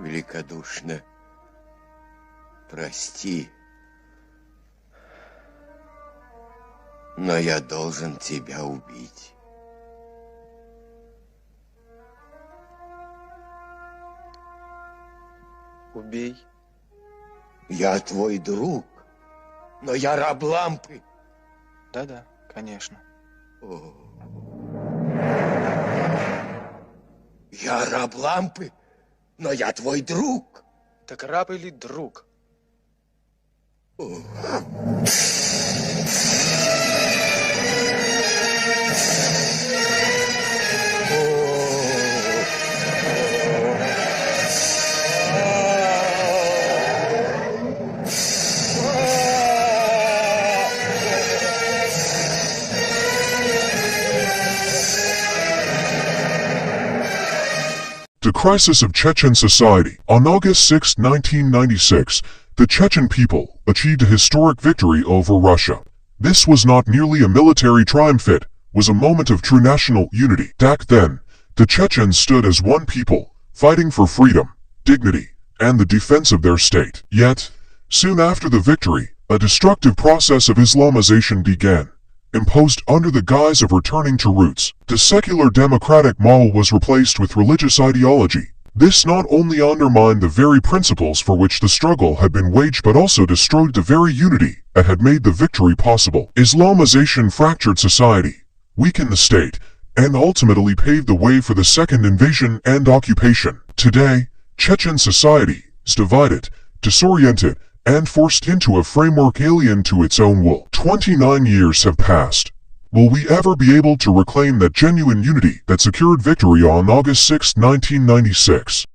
великодушно прости, но я должен тебя убить. Убей. Я твой друг, но я раб лампы. Да-да, конечно. Я раб лампы, но я твой друг. Так раб или друг? The crisis of Chechen society. On August 6, 1996, the Chechen people achieved a historic victory over Russia. This was not merely a military triumph, it was a moment of true national unity. Back then, the Chechens stood as one people, fighting for freedom, dignity, and the defense of their state. Yet, soon after the victory, a destructive process of Islamization began. Imposed under the guise of returning to roots, the secular democratic model was replaced with religious ideology. This not only undermined the very principles for which the struggle had been waged but also destroyed the very unity that had made the victory possible. Islamization fractured society, weakened the state, and ultimately paved the way for the second invasion and occupation. Today, Chechen society is divided, disoriented, and forced into a framework alien to its own will. 29 years have passed. Will we ever be able to reclaim that genuine unity that secured victory on August 6, 1996?